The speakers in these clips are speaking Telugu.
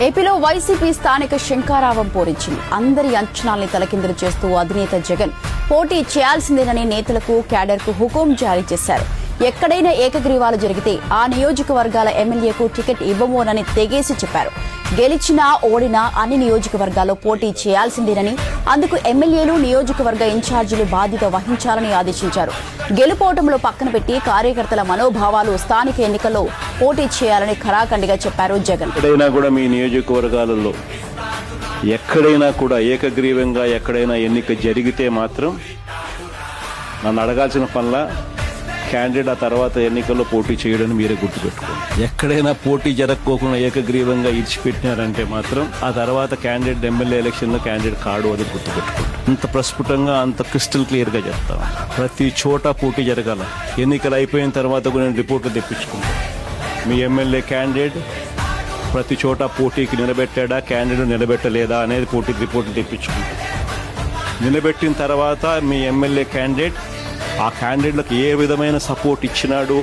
ఏపీలో వైసీపీ స్థానిక శంఖారావం పూరించింది. అందరి అంచనాల్ని తలకిందులు చేస్తూ అధినేత జగన్ పోటీ చేయాల్సిందేనని నేతలకు క్యాడర్కు హుకుం జారీ చేశారు. ఎక్కడైనా ఏకగ్రీవాలు జరిగితే ఆ నియోజకవర్గాల ఎమ్మెల్యేకు టికెట్ ఇవ్వమోనని తెగేసి చెప్పారు. గెలిచినా ఓడినా అన్ని నియోజకవర్గాల్లో పోటీ చేయాల్సిందేనని, అందుకు ఎమ్మెల్యేలు నియోజకవర్గ ఇన్ఛార్జీలు బాధ్యత వహించాలని ఆదేశించారు. గెలుపోవటంలో పక్కన పెట్టి కార్యకర్తల మనోభావాలు స్థానిక ఎన్నికల్లో పోటీ చేయాలని ఖరాఖండిగా చెప్పారు జగన్. ఎక్కడైనా కూడా మీ నియోజకవర్గాలలో ఎక్కడైనా కూడా ఏకగ్రీవంగా ఎక్కడైనా ఎన్నిక జరిగితే మాత్రం నన్ను అడగాల్సిన పనుల క్యాండిడేట్ ఆ తర్వాత ఎన్నికల్లో పోటీ చేయడం మీరే గుర్తుపెట్టుకోండి. ఎక్కడైనా పోటీ జరగకోకుండా ఏకగ్రీవంగా ఇచ్చిపెట్టినారంటే మాత్రం ఆ తర్వాత క్యాండిడేట్ ఎమ్మెల్యే ఎలక్షన్లో క్యాండిడేట్ కాడు అని గుర్తుపెట్టుకోండి. అంత ప్రస్ఫుటంగా అంత క్రిస్టల్ క్లియర్గా చెప్తాం. ప్రతి చోట పోటీ జరగాల. ఎన్నికలు అయిపోయిన తర్వాత కూడా నేను రిపోర్ట్లు తెప్పించుకుంటాను. మీ ఎమ్మెల్యే క్యాండిడేట్ ప్రతి చోట పోటీకి నిలబెట్టాడా, క్యాండిడేట్ నిలబెట్టలేదా అనేది పోటీ రిపోర్ట్లు తెప్పించుకుంటాం. నిలబెట్టిన తర్వాత మీ ఎమ్మెల్యే క్యాండిడేట్ ఆ క్యాండిడేట్లకు ఏ విధమైన సపోర్ట్ ఇచ్చినాడు,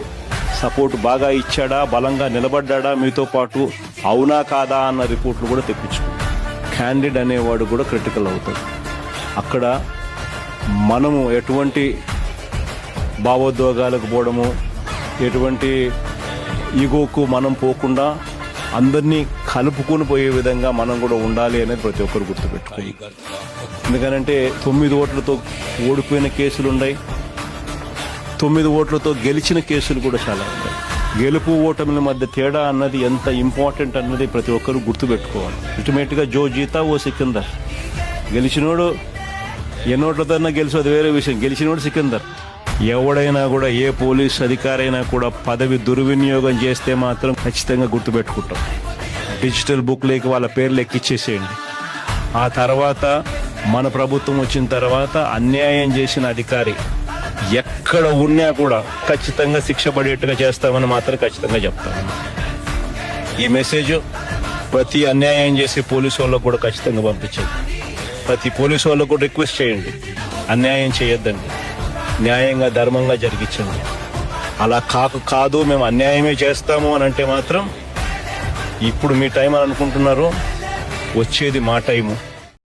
సపోర్ట్ బాగా ఇచ్చాడా, బలంగా నిలబడ్డా మీతో పాటు, అవునా కాదా అన్న రిపోర్ట్లు కూడా తెప్పించుకుంటాం. క్యాండిడేట్ అనేవాడు కూడా క్రిటికల్ అవుతాడు. అక్కడ మనము ఎటువంటి భావోద్వేగాలకు పోవడము, ఎటువంటి ఈగోకు మనం పోకుండా అందరినీ కలుపుకొని పోయే విధంగా మనం కూడా ఉండాలి అనేది ప్రతి ఒక్కరు గుర్తుపెట్టుకోవాలి. ఎందుకనంటే 9 ఓట్లతో ఓడిపోయిన కేసులు ఉన్నాయి, 9 ఓట్లతో గెలిచిన కేసులు కూడా చాలా ఉన్నాయి. గెలుపు ఓటమిల మధ్య తేడా అన్నది ఎంత ఇంపార్టెంట్ అన్నది ప్రతి ఒక్కరు గుర్తుపెట్టుకోవాలి. అల్టిమేట్గా జో జీతా ఓ సికిందర్. గెలిచినోడు ఎన్నోట్లతోన్నా గెలిచి అది వేరే విషయం, గెలిచినోడు సికిందర్. ఎవడైనా కూడా ఏ పోలీస్ అధికారైనా కూడా పదవి దుర్వినియోగం చేస్తే మాత్రం ఖచ్చితంగా గుర్తుపెట్టుకుంటాం. డిజిటల్ బుక్లోకి వాళ్ళ పేర్లు ఎక్కిచ్చేసేయండి. ఆ తర్వాత మన ప్రభుత్వం వచ్చిన తర్వాత అన్యాయం చేసిన అధికారి ఎక్కడ ఉన్నా కూడా ఖచ్చితంగా శిక్ష పడేట్టుగా చేస్తామని మాత్రం ఖచ్చితంగా చెప్తాం. ఈ మెసేజ్ ప్రతి అన్యాయం చేసే పోలీసు వాళ్ళకు కూడా ఖచ్చితంగా పంపించండి. ప్రతి పోలీసు వాళ్ళకు కూడా రిక్వెస్ట్ చేయండి, అన్యాయం చేయొద్దండి, న్యాయంగా ధర్మంగా జరిగించండి. అలా కాదు మేము అన్యాయమే చేస్తాము అని అంటే మాత్రం ఇప్పుడు మీ టైం అని అనుకుంటున్నారు, వచ్చేది మా టైము.